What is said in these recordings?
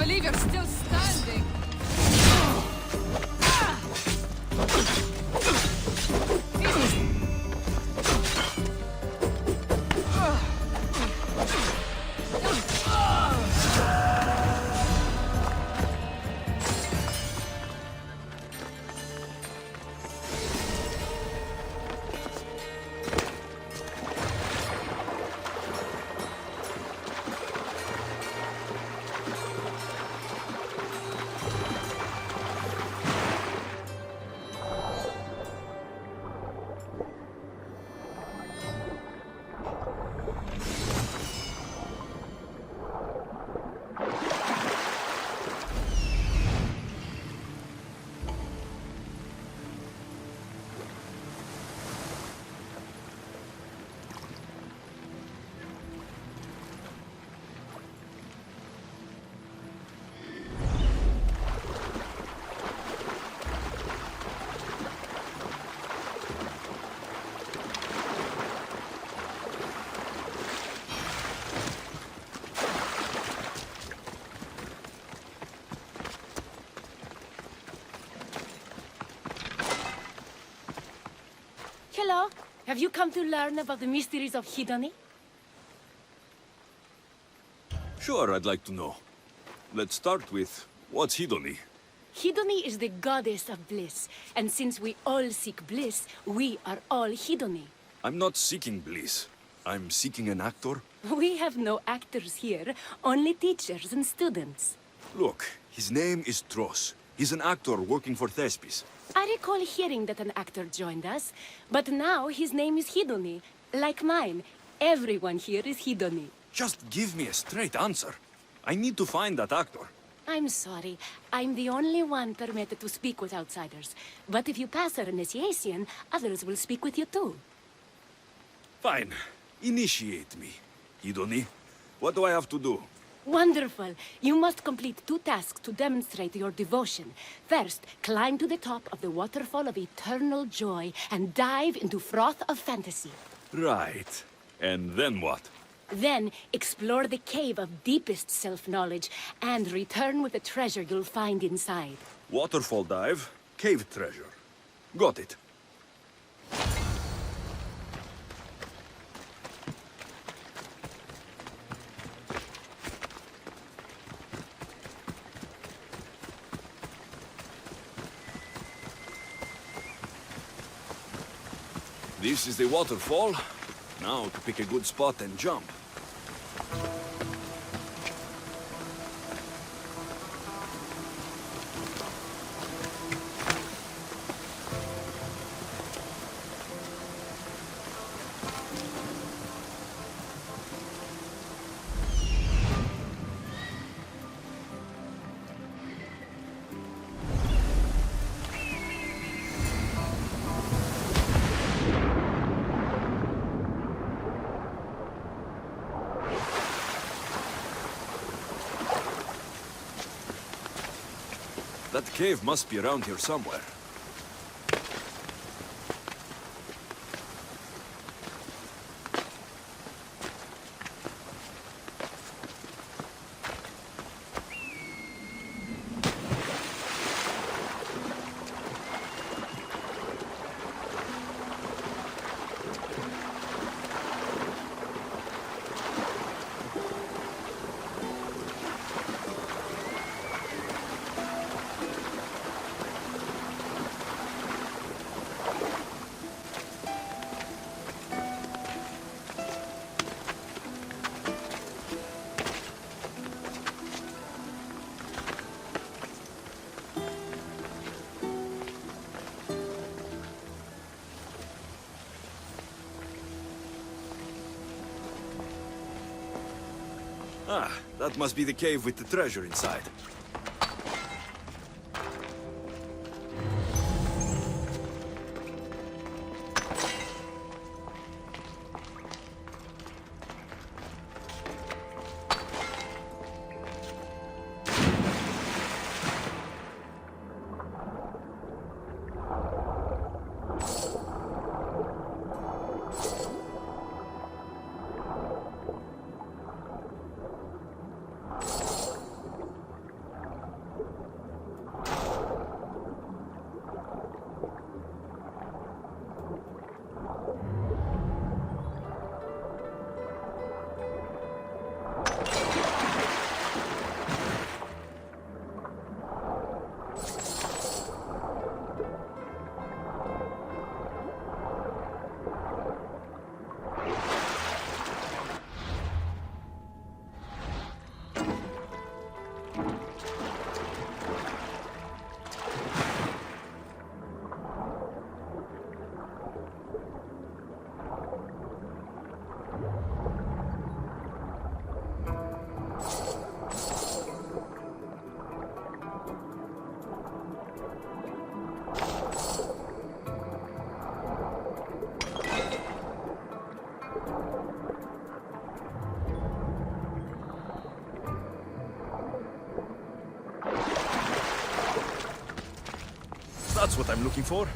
believe you're still standing. Hello. Have you come to learn about the mysteries of Hidoni? Sure, I'd like to know. Let's start with, what's Hidoni? Hidoni is the goddess of bliss, and since we all seek bliss, we are all Hidoni. I'm not seeking bliss. I'm seeking an actor. We have no actors here, only teachers and students. Look, his name is Tros. He's an actor working for Thespis. I recall hearing that an actor joined us, but now his name is Hidoni. Like mine, everyone here is Hidoni. Just give me a straight answer. I need to find that actor. I'm sorry. I'm the only one permitted to speak with outsiders. But if you pass our initiation, others will speak with you too. Fine. Initiate me. Hidoni, what do I have to do? Wonderful! You must complete 2 tasks to demonstrate your devotion. First, climb to the top of the waterfall of eternal joy and dive into froth of fantasy. Right. And then what? Then, explore the cave of deepest self-knowledge and return with the treasure you'll find inside. Waterfall dive, cave treasure. Got it. This is the waterfall. Now to pick a good spot and jump. That cave must be around here somewhere. Ah, that must be the cave with the treasure inside. That's what I'm looking for.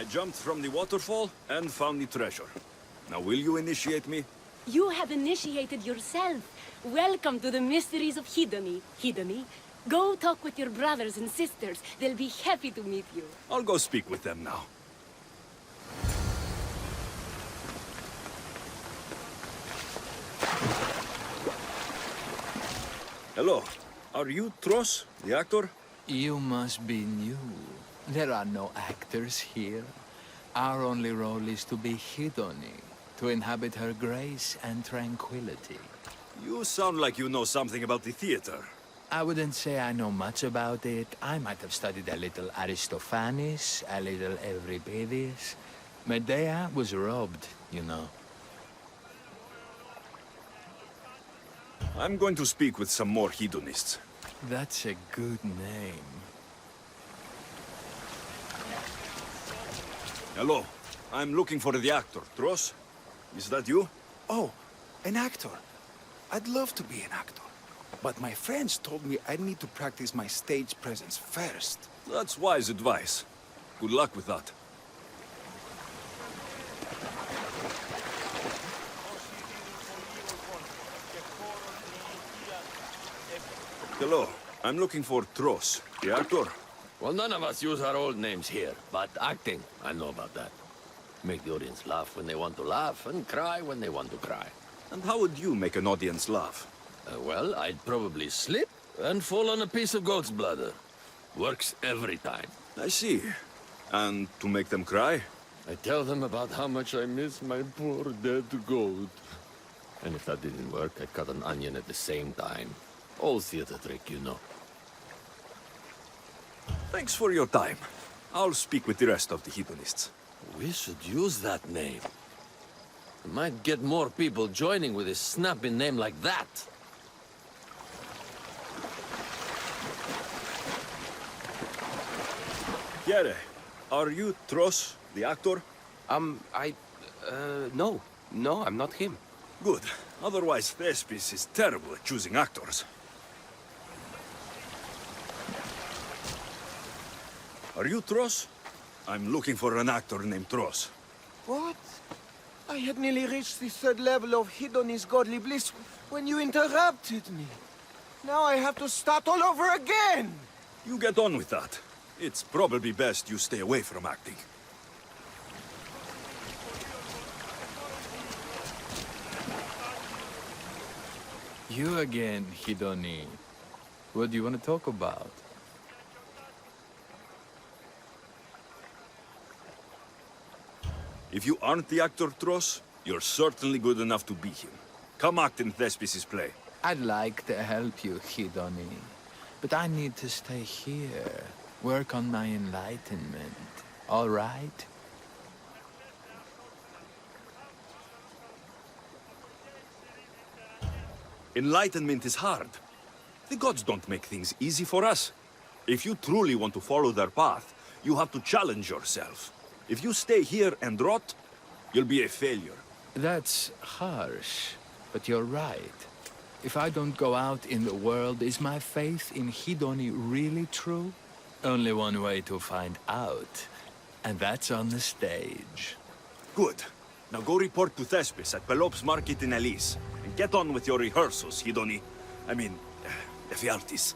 I jumped from the waterfall and found the treasure. Now will you initiate me? You have initiated yourself. Welcome to the mysteries of Hedony. Hedony, go talk with your brothers and sisters. They'll be happy to meet you. I'll go speak with them now. Hello. Are you Tros, the actor? You must be new. There are no actors here. Our only role is to be Hedony, to inhabit her grace and tranquility. You sound like you know something about the theater. I wouldn't say I know much about it. I might have studied a little Aristophanes, a little Euripides. Medea was robbed, you know. I'm going to speak with some more hedonists. That's a good name. Hello. I'm looking for the actor, Tros. Is that you? Oh, an actor. I'd love to be an actor. But my friends told me I need to practice my stage presence first. That's wise advice. Good luck with that. Hello. I'm looking for Tros, the actor. Well, none of us use our old names here, but acting, I know about that. Make the audience laugh when they want to laugh, and cry when they want to cry. And how would you make an audience laugh? Well, I'd probably slip and fall on a piece of goat's bladder. Works every time. I see. And to make them cry? I tell them about how much I miss my poor dead goat. And if that didn't work, I'd cut an onion at the same time. Old theater trick, you know. Thanks for your time. I'll speak with the rest of the hedonists. We should use that name. We might get more people joining with a snappy name like that. Kiere, are you Tros, the actor? No. No, I'm not him. Good. Otherwise, Thespis is terrible at choosing actors. Are you Tros? I'm looking for an actor named Tros. What? I had nearly reached the third level of Hedony's godly bliss when you interrupted me. Now I have to start all over again! You get on with that. It's probably best you stay away from acting. You again, Hedony. What do you want to talk about? If you aren't the actor Tros, you're certainly good enough to be him. Come act in Thespis' play. I'd like to help you, Hedony. But I need to stay here. Work on my enlightenment. All right? Enlightenment is hard. The gods don't make things easy for us. If you truly want to follow their path, you have to challenge yourself. If you stay here and rot, you'll be a failure. That's harsh, but you're right. If I don't go out in the world, is my faith in Hedony really true? Only one way to find out, and that's on the stage. Good. Now go report to Thespis at Pelops Market in Elise, and get on with your rehearsals, Hedony. I mean, Ephialtes.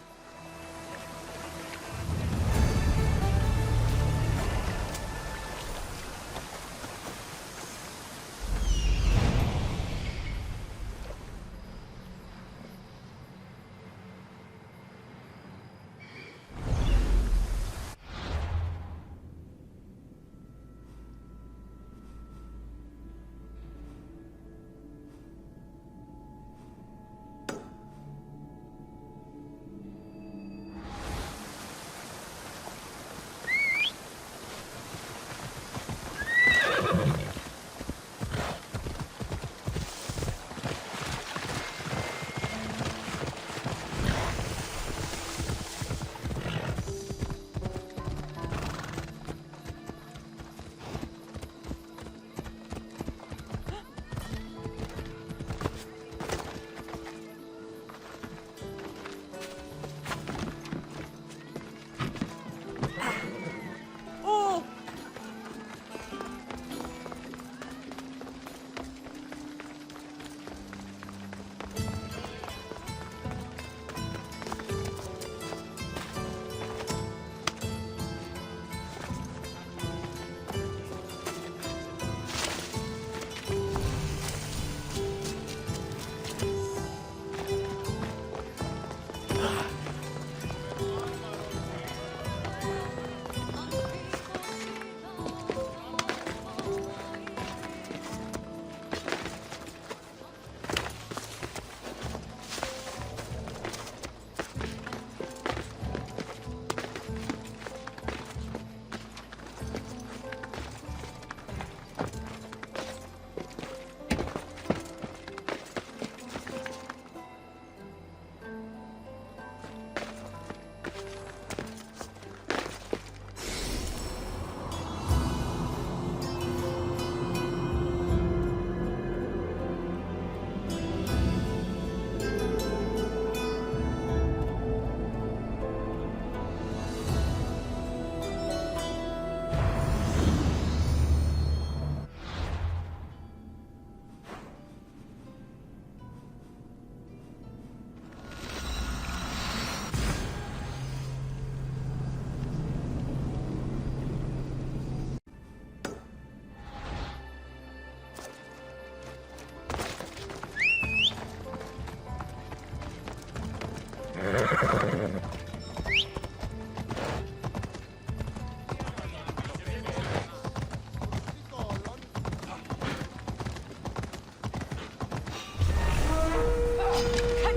Can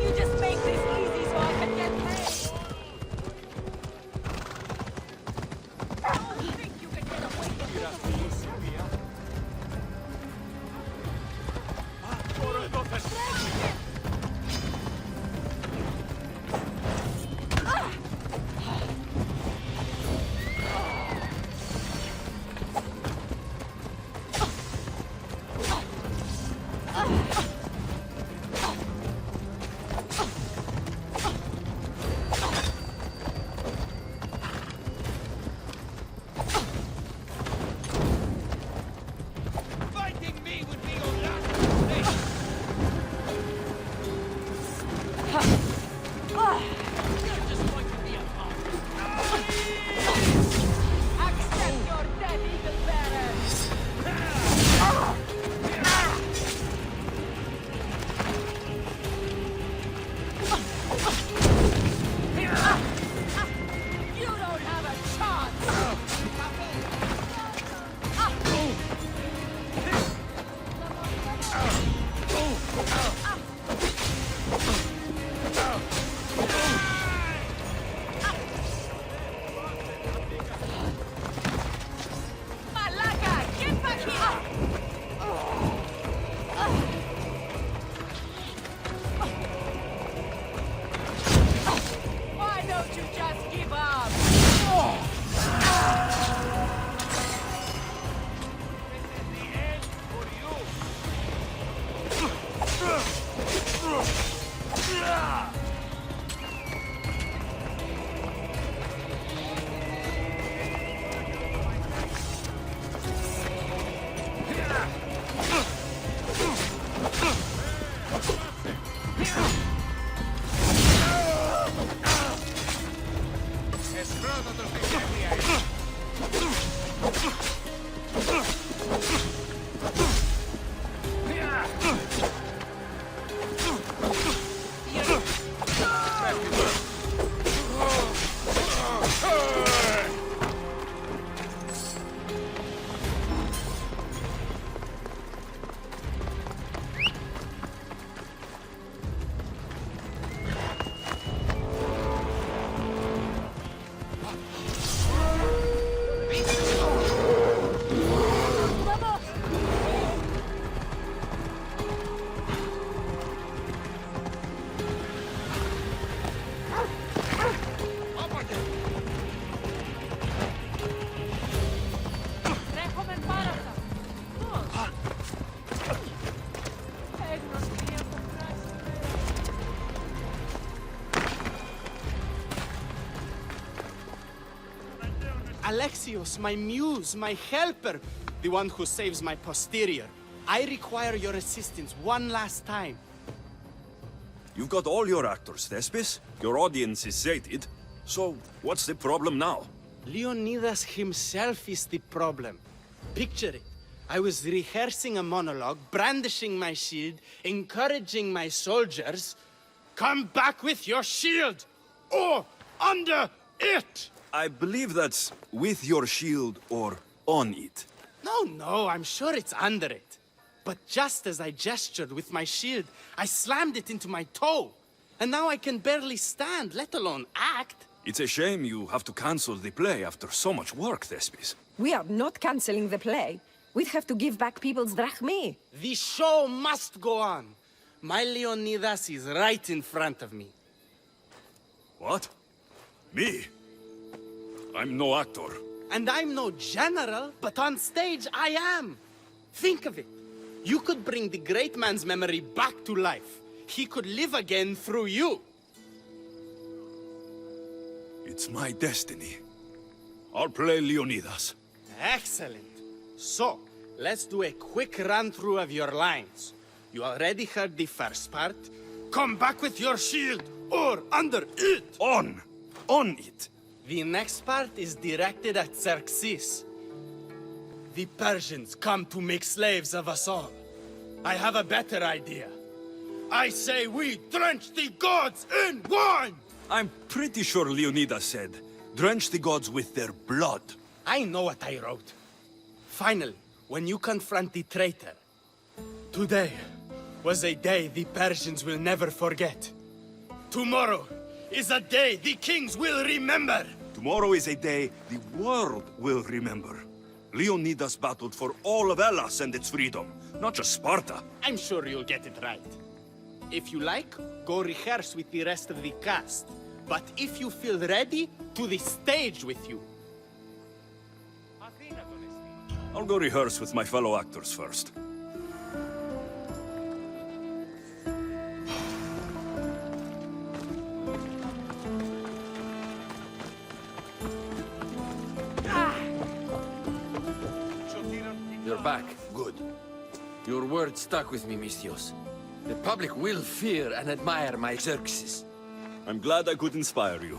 you just make this easy so I can get paid? You think you can get away with this? Fighting me would be your last mistake. You're just going to be a punk. Accept your death, Eagle Bearer! You don't have a chance! Malaga, get back here! Why don't you just give up? Alexios, my muse, my helper, the one who saves my posterior. I require your assistance one last time. You've got all your actors, Thespis. Your audience is sated. So, what's the problem now? Leonidas himself is the problem. Picture it. I was rehearsing a monologue, brandishing my shield, encouraging my soldiers. Come back with your shield! Or under it! I believe that's with your shield or on it. No, I'm sure it's under it. But just as I gestured with my shield, I slammed it into my toe. And now I can barely stand, let alone act. It's a shame you have to cancel the play after so much work, Thespis. We are not canceling the play. We'd have to give back people's drachmae. The show must go on. My Leonidas is right in front of me. What? Me? I'm no actor. And I'm no general, but on stage I am. Think of it. You could bring the great man's memory back to life. He could live again through you. It's my destiny. I'll play Leonidas. Excellent. So, let's do a quick run-through of your lines. You already heard the first part. Come back with your shield, or under it! On! On it! The next part is directed at Xerxes. The Persians come to make slaves of us all. I have a better idea. I say we drench the gods in wine! I'm pretty sure Leonidas said, drench the gods with their blood. I know what I wrote. Finally, when you confront the traitor, today was a day the Persians will never forget. Tomorrow is a day the kings will remember. Tomorrow is a day the world will remember. Leonidas battled for all of Hellas and its freedom, not just Sparta. I'm sure you'll get it right. If you like, go rehearse with the rest of the cast. But if you feel ready, to the stage with you. I'll go rehearse with my fellow actors first. You're back. Good. Your word stuck with me, Misthios. The public will fear and admire my Xerxes. I'm glad I could inspire you.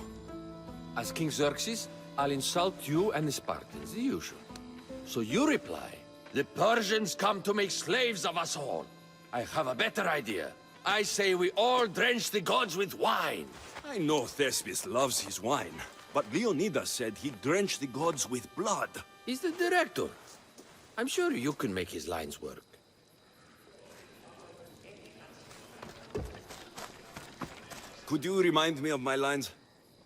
As King Xerxes, I'll insult you and the Spartans, the usual. So you reply, the Persians come to make slaves of us all. I have a better idea. I say we all drench the gods with wine. I know Thespius loves his wine, but Leonidas said he'd drench the gods with blood. He's the director. I'm sure you can make his lines work. Could you remind me of my lines?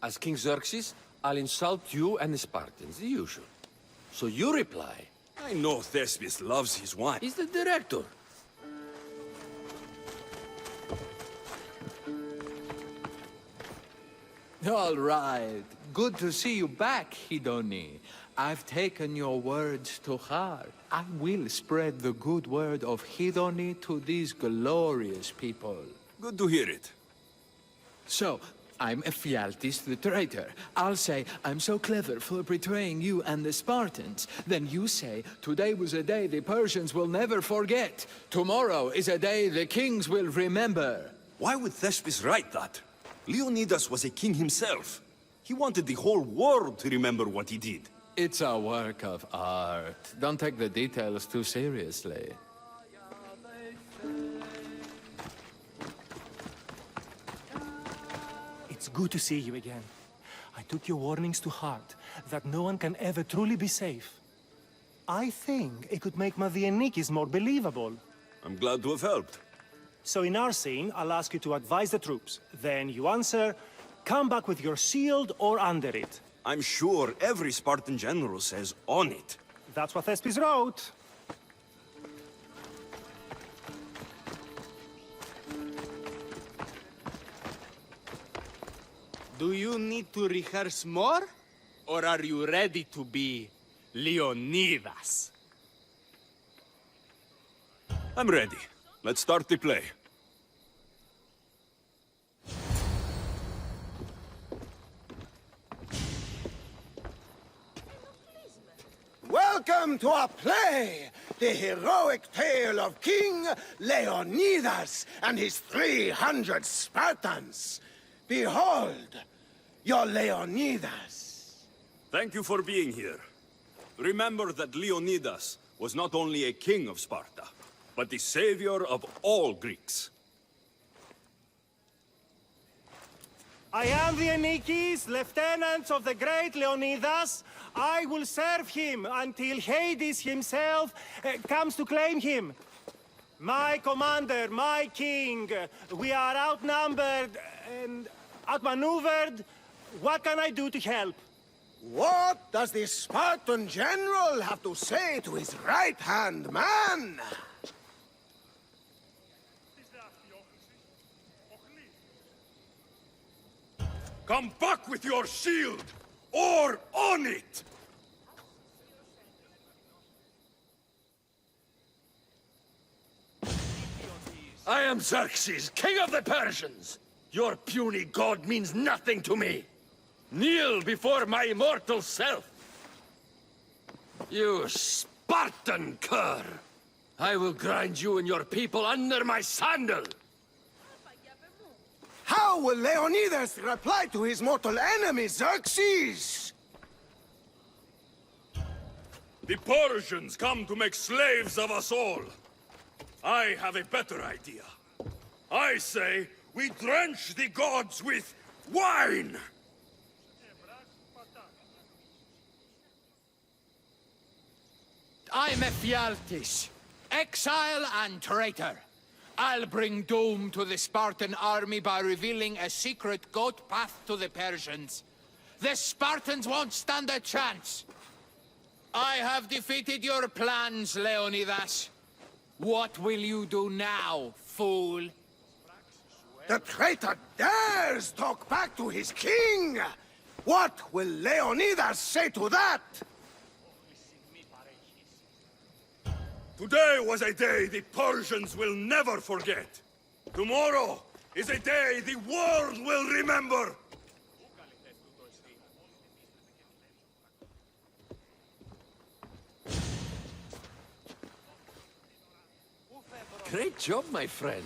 As King Xerxes, I'll insult you and the Spartans, the usual. So you reply, I know Thespius loves his wine. he's the director. All right. Good to see you back, Hidoni. I've taken your words to heart. I will spread the good word of Hidoni to these glorious people. Good to hear it. So, I'm Ephialtes the traitor. I'll say, I'm so clever for betraying you and the Spartans. Then you say, today was a day the Persians will never forget. Tomorrow is a day the kings will remember. Why would Thespius write that? Leonidas was a king himself. He wanted the whole world to remember what he did. It's a work of art. Don't take the details too seriously. It's good to see you again. I took your warnings to heart, that no one can ever truly be safe. I think it could make Mavienikis more believable. I'm glad to have helped. So in our scene, I'll ask you to advise the troops. Then you answer, come back with your shield or under it. I'm sure every Spartan general says on it. That's what Thespius wrote. Do you need to rehearse more? Or are you ready to be Leonidas? I'm ready. Let's start the play. Welcome to our play, the heroic tale of King Leonidas and his 300 Spartans. Behold, your Leonidas. Thank you for being here. Remember that Leonidas was not only a king of Sparta, but the savior of all Greeks. I am the Enikis, lieutenants of the great Leonidas. I will serve him until Hades himself comes to claim him. My commander, my king, we are outnumbered and outmaneuvered. What can I do to help? What does the Spartan general have to say to his right-hand man? Come back with your shield, or on it! I am Xerxes, king of the Persians. Your puny god means nothing to me. Kneel before my immortal self. You Spartan cur! I will grind you and your people under my sandal. How will Leonidas reply to his mortal enemy, Xerxes? The Persians come to make slaves of us all. I have a better idea. I say we drench the gods with Wine! I'm Ephialtes, exile and traitor. I'll bring doom to the Spartan army by revealing a secret goat path to the Persians. The Spartans won't stand a chance. I have defeated your plans, Leonidas. What will you do now, fool? The traitor dares talk back to his king! What will Leonidas say to that? Today was a day the Persians will never forget. Tomorrow is a day the world will remember. Great job, my friend.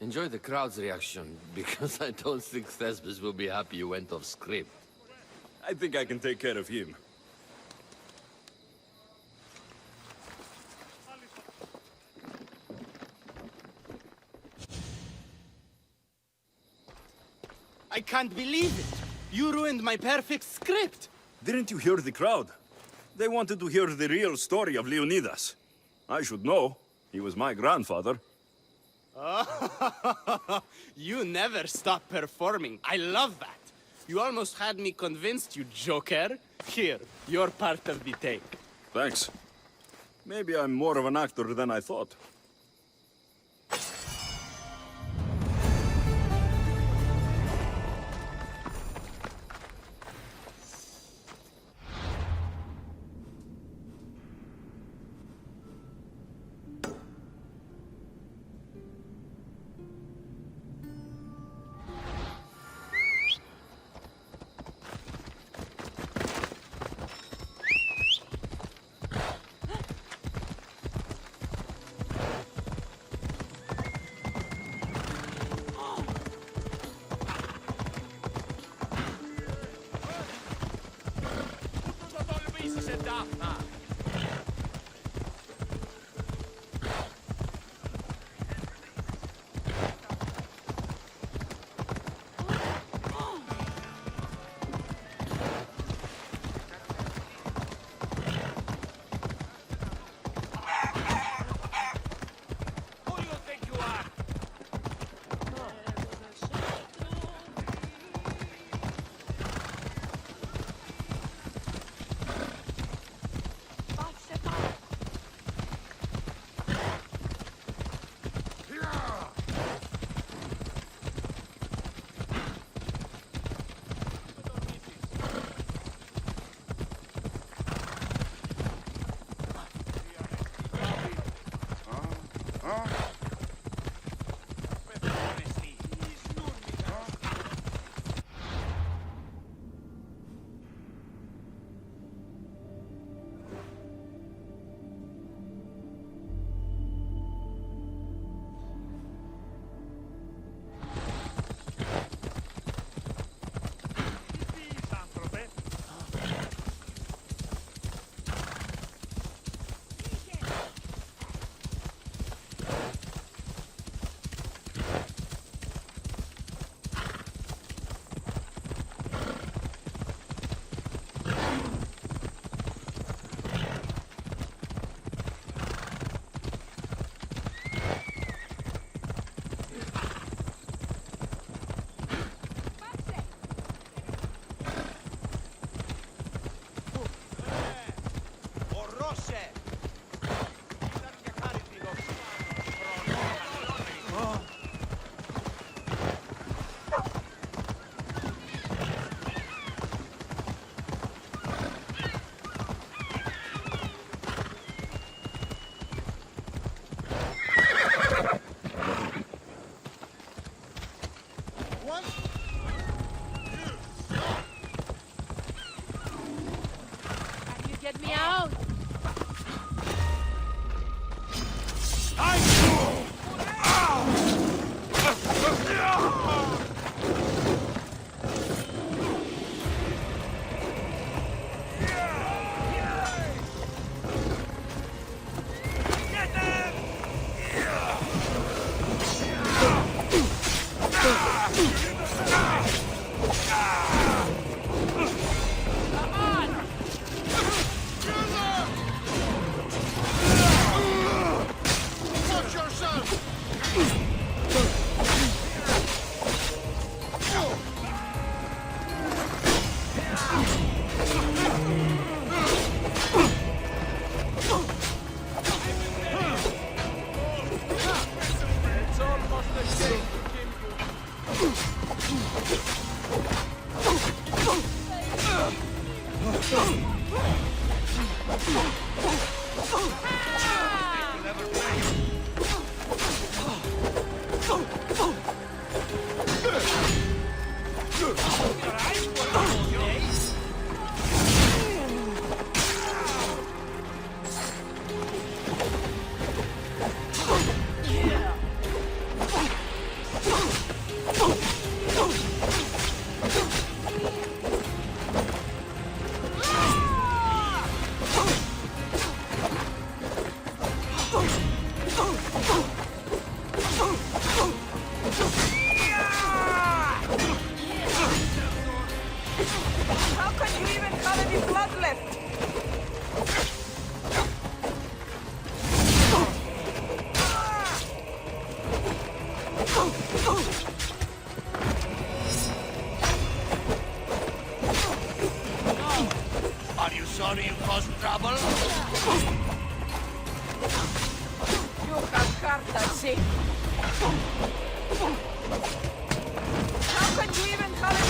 Enjoy the crowd's reaction, because I don't think Thesbis will be happy you went off script. I think I can take care of him. I can't believe it. You ruined my perfect script. Didn't you hear the crowd? They wanted to hear the real story of Leonidas. I should know. He was my grandfather. You never stop performing. I love that. You almost had me convinced, you joker. Here, you're part of the take. Thanks. Maybe I'm more of an actor than I thought. How can you even have any blood left? Are you sorry you caused trouble? You have heart, I see. How can you even have it?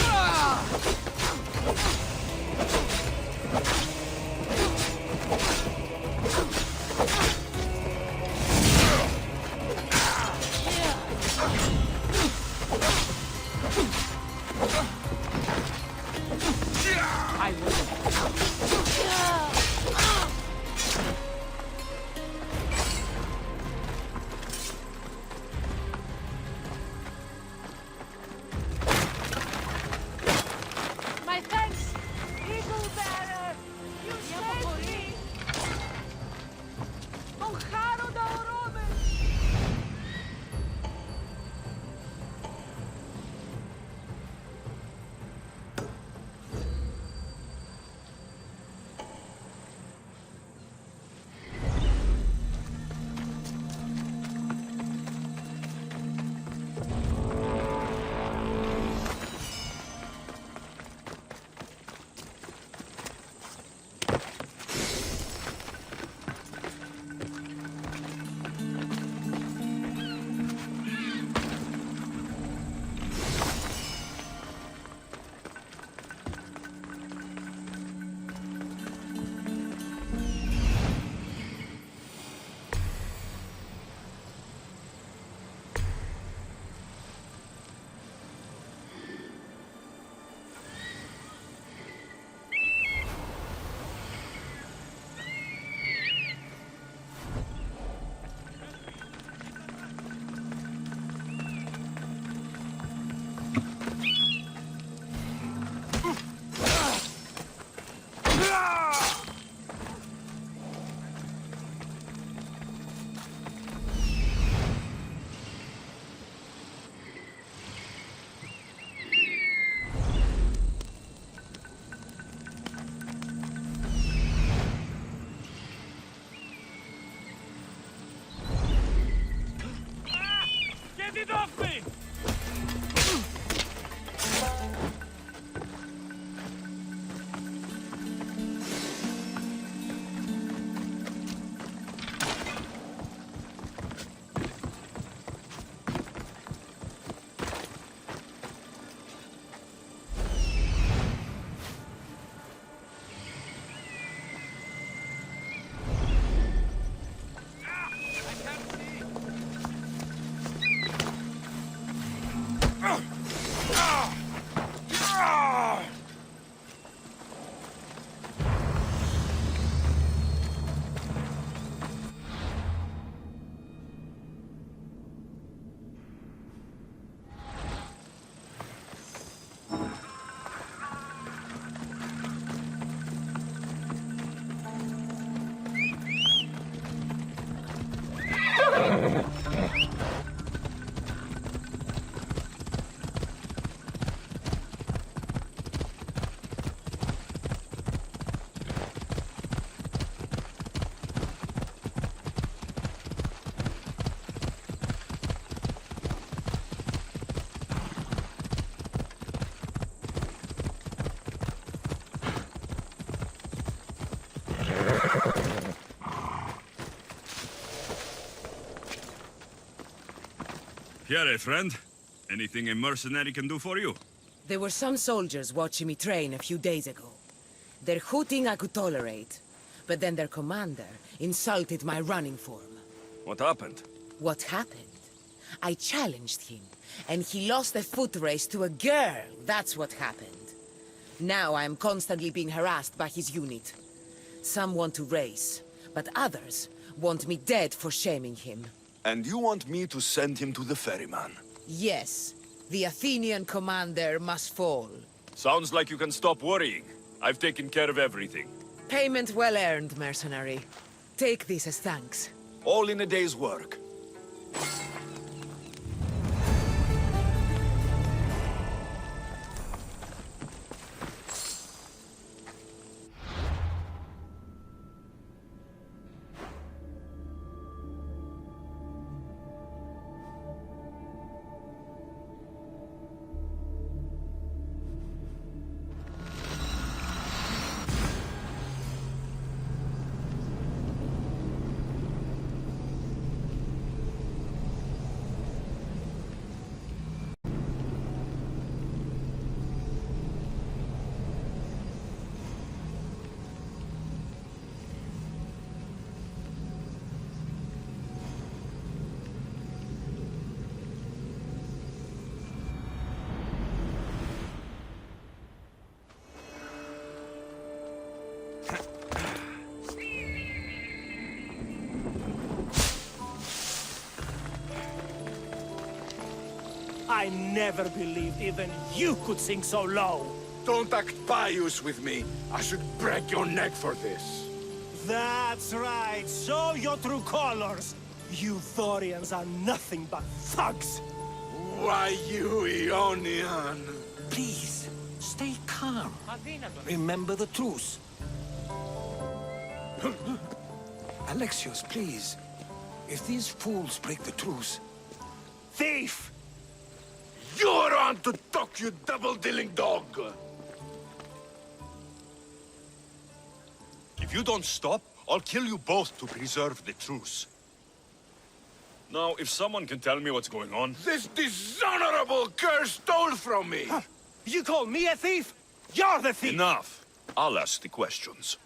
Care, friend? Anything a mercenary can do for you? There were some soldiers watching me train a few days ago. Their hooting I could tolerate, but then their commander insulted my running form. What happened? What happened? I challenged him, and he lost a foot race to a girl. That's what happened. Now I am constantly being harassed by his unit. Some want to race, but others want me dead for shaming him. And you want me to send him to the ferryman? Yes, the Athenian commander must fall. Sounds like you can stop worrying. I've taken care of everything. Payment well earned, mercenary. Take this as thanks. All in a day's work. I never believed even you could sink so low. Don't act pious with me. I should break your neck for this. That's right. Show your true colors. You Thorians are nothing but thugs. Why, you Ionian? Please, stay calm. Remember the truce. Alexios, please. If these fools break the truce... Thief! You're on to talk, you double-dealing dog! If you don't stop, I'll kill you both to preserve the truce. Now, if someone can tell me what's going on... This dishonorable cur stole from me! Huh. You call me a thief? You're the thief! Enough! I'll ask the questions.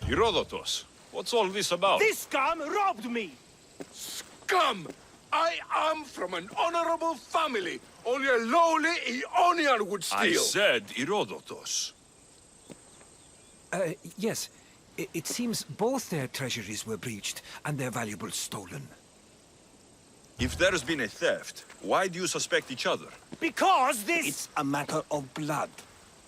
Herodotus, what's all this about? This scum robbed me! Scum! I am from an honorable family. Only a lowly Ionian would steal. I said Herodotus. Yes. It seems both their treasuries were breached and their valuables stolen. If there's been a theft, why do you suspect each other? Because this... It's a matter of blood.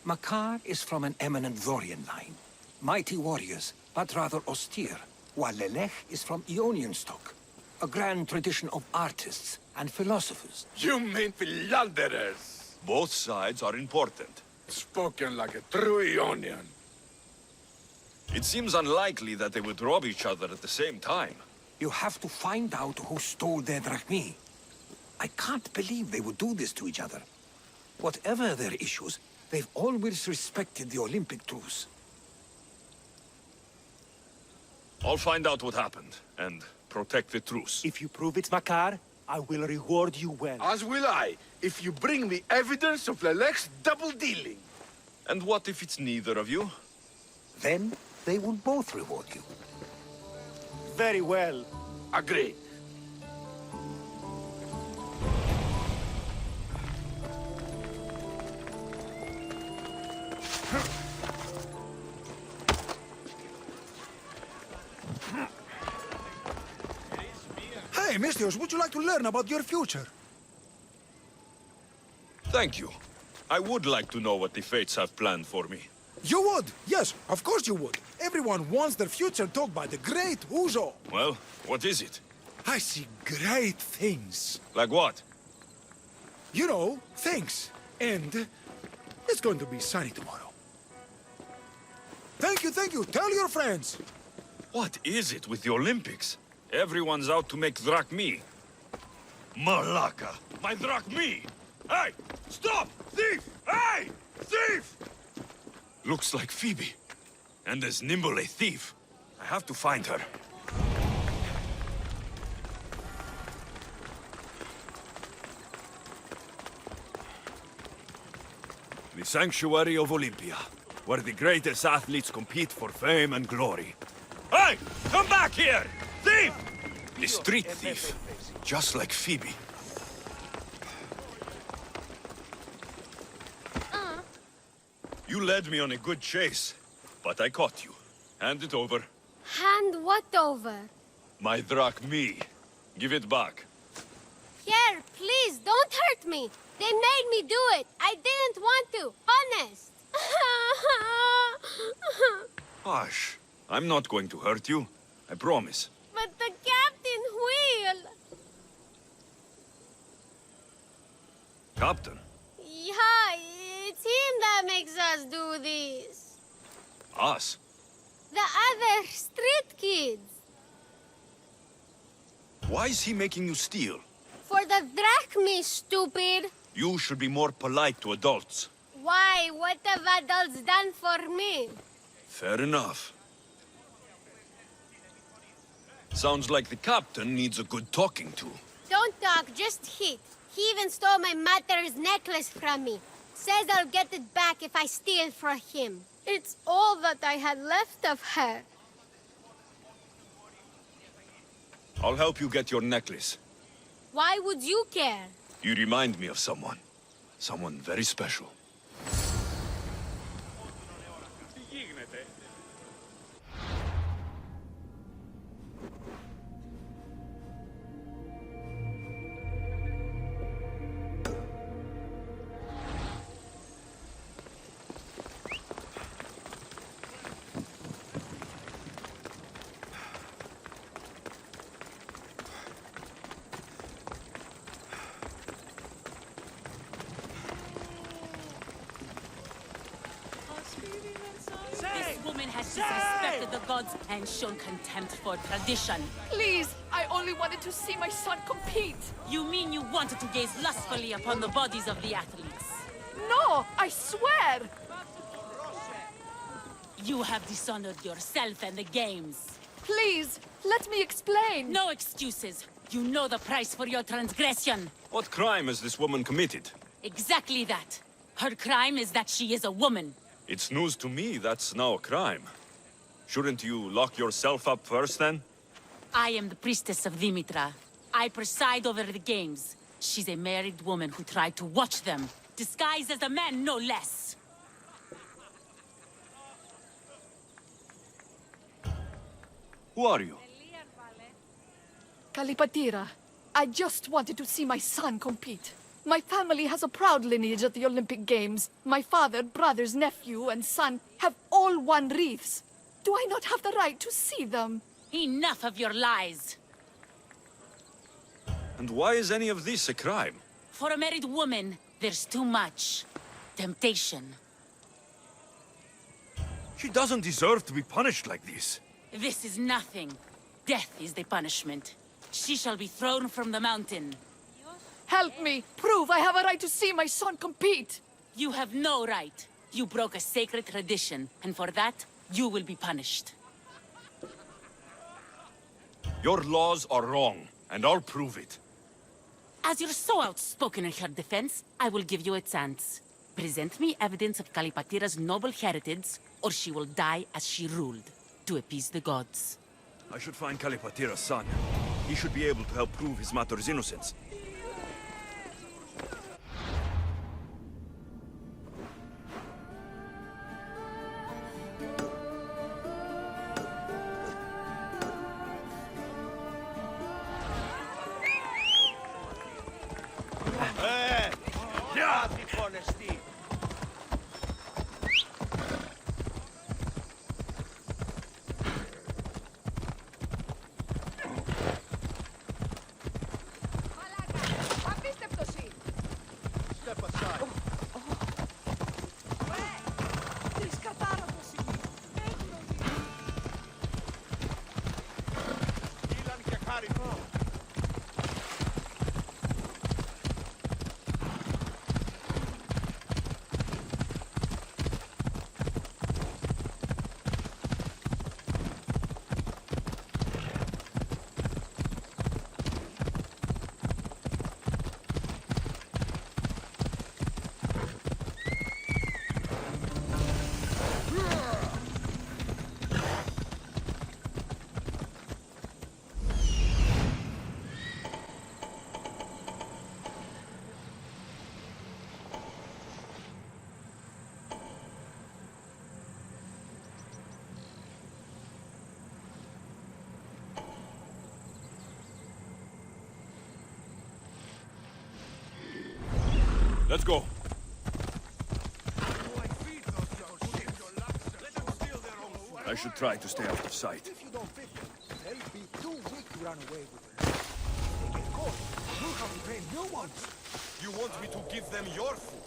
Makar is from an eminent Dorian line. Mighty warriors, but rather austere, while Lelech is from Ionian stock. A grand tradition of artists and philosophers. You mean philanderers? Both sides are important. Spoken like a true Ionian. It seems unlikely that they would rob each other at the same time. You have to find out who stole their drachmi. I can't believe they would do this to each other. Whatever their issues, they've always respected the Olympic truce. I'll find out what happened, and protect the truce. If you prove it's Makar, I will reward you well. As will I, if you bring me evidence of Lelech's double-dealing. And what if it's neither of you? Then they will both reward you. Very well. Agreed. Hey, Mistios, would you like to learn about your future? Thank you. I would like to know what the fates have planned for me. You would? Yes, of course you would. Everyone wants their future told by the great Uzo. Well, what is it? I see great things. Like what? You know, things. And it's going to be sunny tomorrow. Thank you, thank you. Tell your friends. What is it with the Olympics? Everyone's out to make drachmi. Malaka! My drachmi! Hey! Stop! Thief! Hey! Thief! Looks like Phoebe. And as nimble a thief. I have to find her. The sanctuary of Olympia, where the greatest athletes compete for fame and glory. Hey! Come back here! Thief! The street thief. Just like Phoebe. You led me on a good chase, but I caught you. Hand it over. Hand what over? My drachmae. Give it back. Here, please, don't hurt me. They made me do it. I didn't want to. Honest. Hush. I'm not going to hurt you. I promise. But the captain will. Captain? Yeah, it's him that makes us do this. Us? The other street kids. Why is he making you steal? For the drachmae, stupid. You should be more polite to adults. Why? What have adults done for me? Fair enough. Sounds like the captain needs a good talking to. Don't talk, just hit. He even stole my mother's necklace from me. Says I'll get it back if I steal from him. It's all that I had left of her. I'll help you get your necklace. Why would you care? You remind me of someone. Someone very special. This woman has disrespected the gods and shown contempt for tradition. Please, I only wanted to see my son compete. You mean you wanted to gaze lustfully upon the bodies of the athletes? No, I swear! You have dishonored yourself and the games. Please, let me explain. No excuses. You know the price for your transgression. What crime has this woman committed? Exactly that. Her crime is that she is a woman. It's news to me that's now a crime. Shouldn't you lock yourself up first, then? I am the priestess of Dimitra. I preside over the games. She's a married woman who tried to watch them, disguised as a man, no less. Who are you? Kalipatira, I just wanted to see my son compete. My family has a proud lineage at the Olympic Games. My father, brothers, nephew, and son have all won wreaths. Do I not have the right to see them? Enough of your lies. And why is any of this a crime? For a married woman, there's too much temptation. She doesn't deserve to be punished like this. This is nothing. Death is the punishment. She shall be thrown from the mountain. Help me! Prove I have a right to see my son compete! You have no right. You broke a sacred tradition, and for that, you will be punished. Your laws are wrong, and I'll prove it. As you're so outspoken in her defense, I will give you a chance. Present me evidence of Kalipatira's noble heritage, or she will die as she ruled, to appease the gods. I should find Kalipatira's son. He should be able to help prove his mother's innocence. Let's go. I should try to stay out of sight. If you don't fit them, they'll be too weak to run away with them. They get caught. We'll have to train new ones. You want me to give them your food?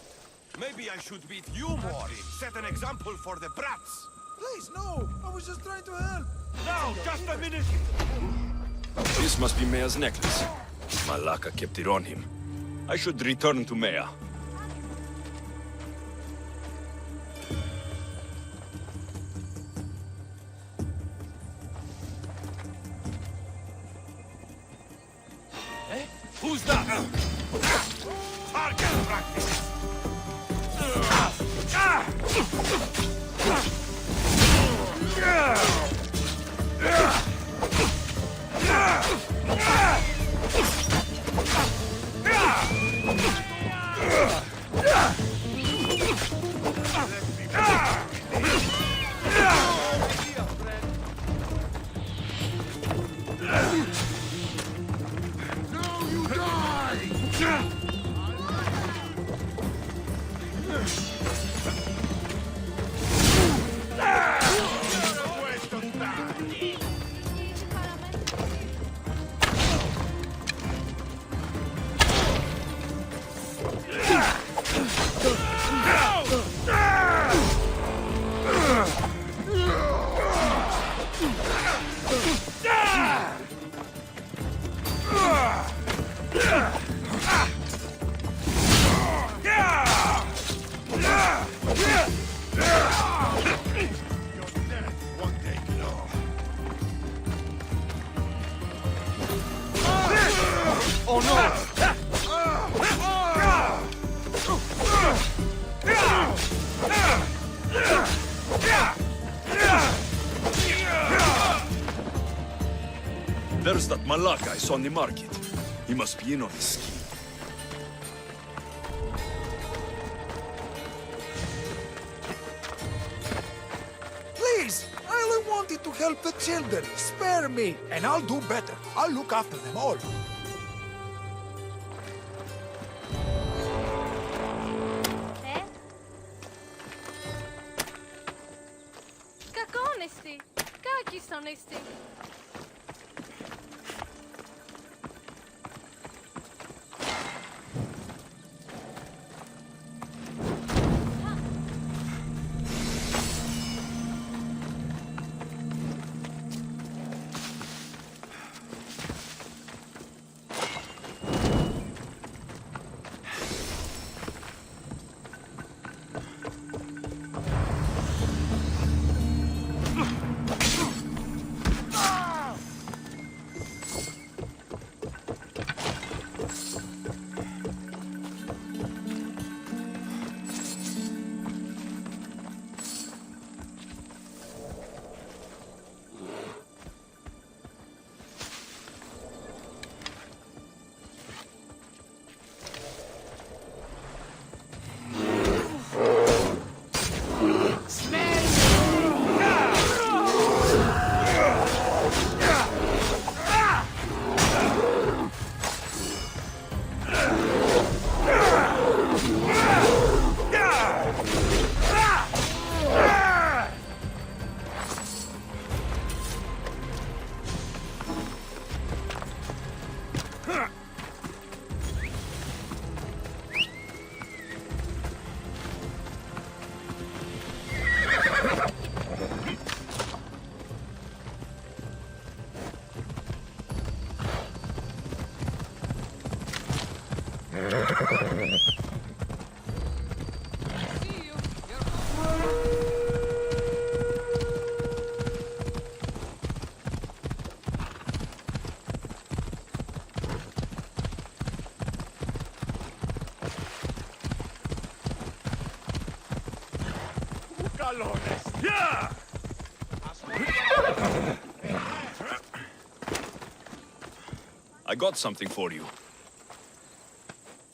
Maybe I should beat you more. Set an example for the brats. Please, no. I was just trying to help. Now, just a minute. This must be Mea's necklace. Malaka kept it on him. I should return to Mea. Who's that? Target practice. Oh no! There's that Malaka I saw in the market. He must be in on this scheme. Please, I only wanted to help the children. Spare me, and I'll do better. I'll look after them all. Κακόνεστη. Κάκιστονεστη. Yeah! I got something for you.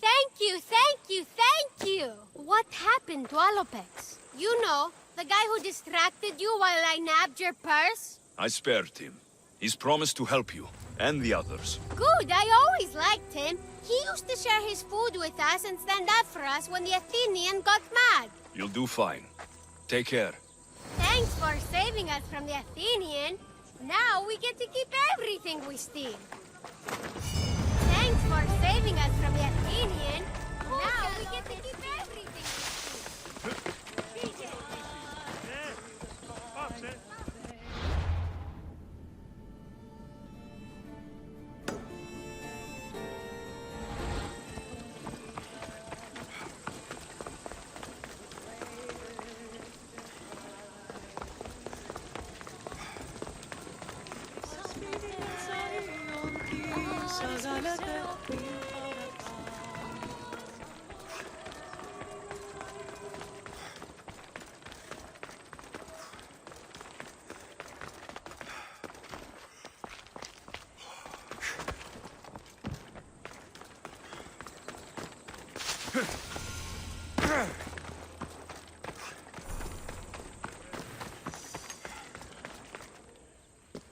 Thank you, thank you, thank you! What happened to Alopex? You know, the guy who distracted you while I nabbed your purse? I spared him. He's promised to help you, and the others. Good, I always liked him. He used to share his food with us and stand up for us when the Athenian got mad. You'll do fine. Take care. Thanks for saving us from the Athenian. Now we get to keep everything we steal. Thanks for saving us from the Athenian. Now we get to keep everything we steal.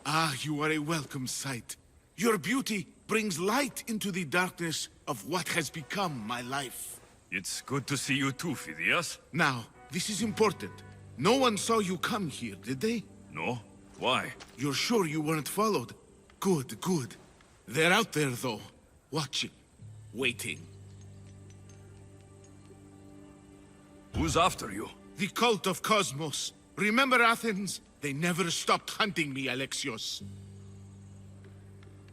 Ah, you are a welcome sight. Your beauty brings light into the darkness of what has become my life. It's good to see you too, Phidias. Now, this is important. No one saw you come here, did they? No? Why? You're sure you weren't followed? Good, good. They're out there, though. Watching. Waiting. Who's after you? The cult of Cosmos. Remember Athens? They never stopped hunting me, Alexios.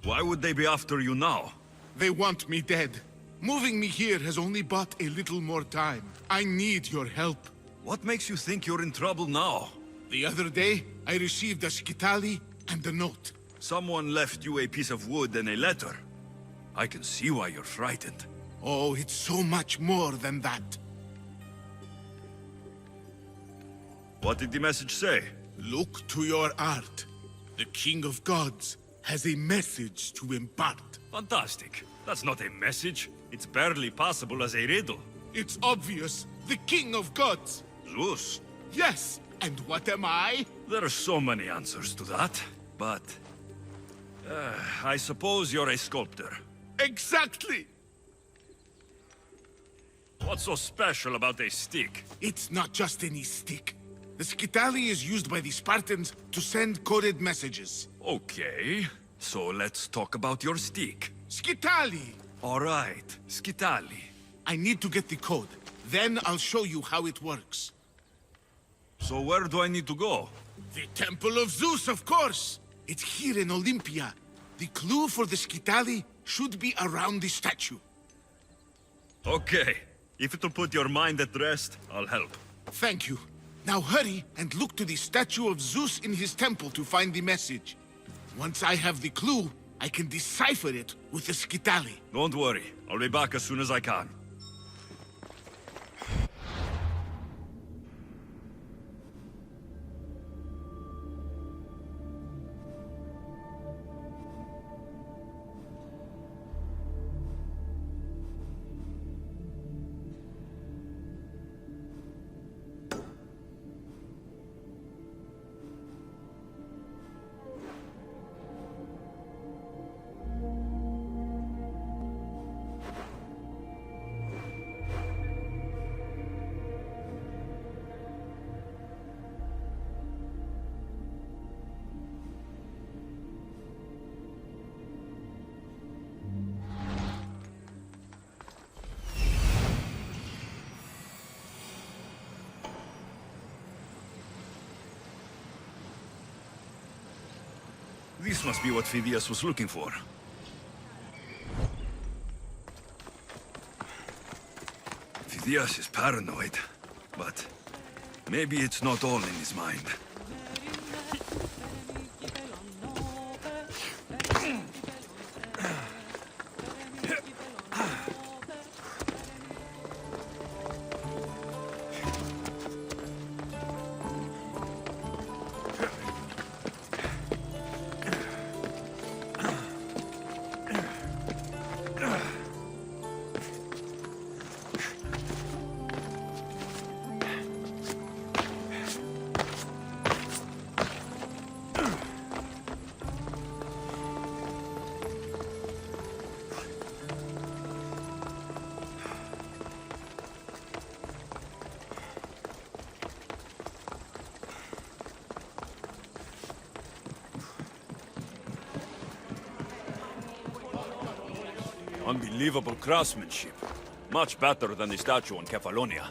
Why would they be after you now? They want me dead. Moving me here has only bought a little more time. I need your help. What makes you think you're in trouble now? The other day, I received a skitali and a note. Someone left you a piece of wood and a letter. I can see why you're frightened. Oh, it's so much more than that. What did the message say? Look to your art. The King of Gods has a message to impart. Fantastic. That's not a message. It's barely passable as a riddle. It's obvious. The King of Gods. Zeus. Yes. And what am I? There are so many answers to that, but... I suppose you're a sculptor. Exactly! What's so special about a stick? It's not just any stick. The skitali is used by the Spartans to send coded messages. Okay, so let's talk about your stick. Skitali! All right, skitali. I need to get the code. Then I'll show you how it works. So where do I need to go? The Temple of Zeus, of course! It's here in Olympia. The clue for the skitali should be around the statue. Okay. If it'll put your mind at rest, I'll help. Thank you. Now hurry and look to the statue of Zeus in his temple to find the message. Once I have the clue, I can decipher it with the skitali. Don't worry. I'll be back as soon as I can. This must be what Phidias was looking for. Phidias is paranoid, but maybe it's not all in his mind. Unbelievable craftsmanship. Much better than the statue in Kefalonia.